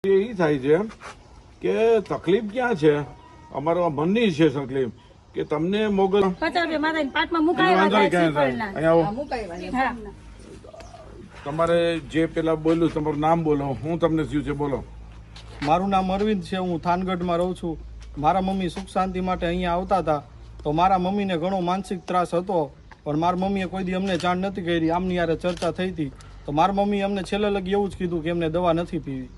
એ થાય છે કે તકલીફ ક્યાં છે, અમારા મનની છે તકલીફ કે તમને મોગલ તમારે જે પેલા બોલ્યું તમારું નામ બોલો, હું તમને થયું છે બોલો. મારું નામ અરવિંદ છે, હું થાનગઢમાં રહું છું. મારા મમ્મી સુખ શાંતિ માટે અહીંયા આવતા હતા તો મારા મમ્મીને ઘણો માનસિક ત્રાસ હતો, પણ મારા મમ્મીએ કોઈ દી અમને જાણ નથી કરી. આમની યારે ચર્ચા થઈ હતી તો મારા મમ્મીએ અમને છેલ્લે લગી એવું જ કીધું કે એમને દવા નથી પીવી.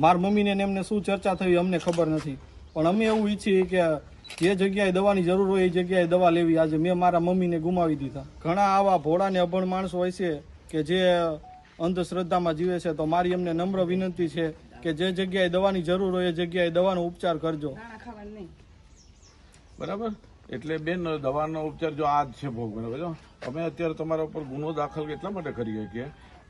મારા મમ્મીને એમને શું ચર્ચા થઈ અમને ખબર નથી, પણ અમે એવું ઈચ્છીએ કે જે જગ્યાએ દવાની જરૂર હોય એ જગ્યાએ દવા લેવી. આજે મેં મારા મમ્મીને ગુમાવી દીધા. ઘણા આવા ભોળા ને અભણ માણસો હોય છે કે જે અંધશ્રદ્ધામાં જીવે છે, તો મારી એમને નમ્ર વિનંતી છે કે જે જગ્યાએ દવાની જરૂર હોય એ જગ્યાએ દવાનો ઉપચાર કરજો. બરાબર. એટલે બેન, દવાનો ઉપચાર જો આ જ છે ભોગ. બરાબર. અમે અત્યારે તમારા ઉપર ગુનો દાખલ એટલા માટે કરીએ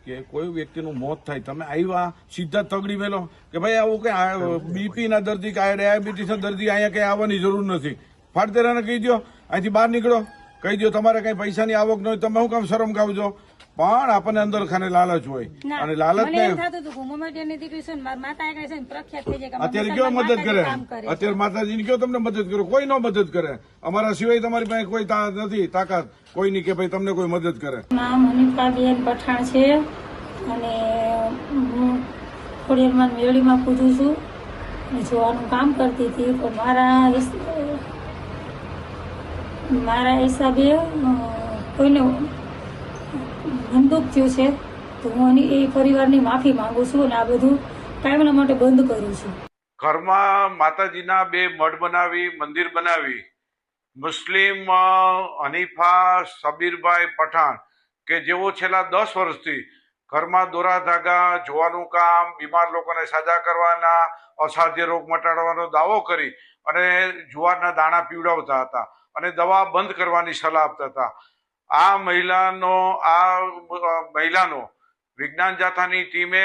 કે કોઈ વ્યક્તિનું મોત થાય, તમે આવ્યા સીધા તગડી મેલો કે ભાઈ આવું કઈ બીપી ના દર્દી કે ડાયાબિટીસ ના દર્દી અહીંયા કઈ આવવાની જરૂર નથી. ફાટદેરાને કહી દો અહીંથી બહાર નીકળો, કહી દો તમારે કઈ પૈસાની આવક ન હોય, તમે શું કામ શરમ ખાવજો. પણ આપણને અંદર ખાને લાલચ હોય અને લાલચ ને અત્યારે કેવો મદદ કરે, અત્યારે માતાજીને કયો તમને મદદ કરો, કોઈ નો મદદ કરે. અમારા સિવાય તમારી પાસે કોઈ નથી તાકાત કોઈની કે ભાઈ તમને કોઈ મદદ કરે. નામ અનિતાબેન પઠાણ છે અને હું ખોડિયારમાં મેળીમાં પૂજું છું, જોવાનું કામ કરતી હતી. પણ મારા હિસાબે કોઈને બંદૂક થયું છે તો હું એ પરિવારની માફી માંગુ છું અને આ બધું કાયમના માટે બંધ કરું છું. ઘરમાં માતાજીના બે મઢ બનાવી, મંદિર બનાવી, મુસ્લિમ હનીફા સબીરભાઈ પઠાણ કે જેઓ છેલ્લા 10 વર્ષથી ઘરમાં દોરા ધાગા, જોવાનું કામ, બીમાર લોકોને સાજા કરવાના, અસાધ્ય રોગ મટાડવાનો દાવો કરી અને જુવારના દાણા પીવડાવતા હતા અને દવા બંધ કરવાની સલાહ આપતા હતા. આ મહિલાનો વિજ્ઞાન જાથાની ટીમે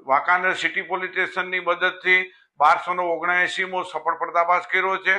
વાંકાનેર સિટી પોલીસ સ્ટેશનની મદદથી 1279મો સફળ પર્દાફાશ કર્યો છે.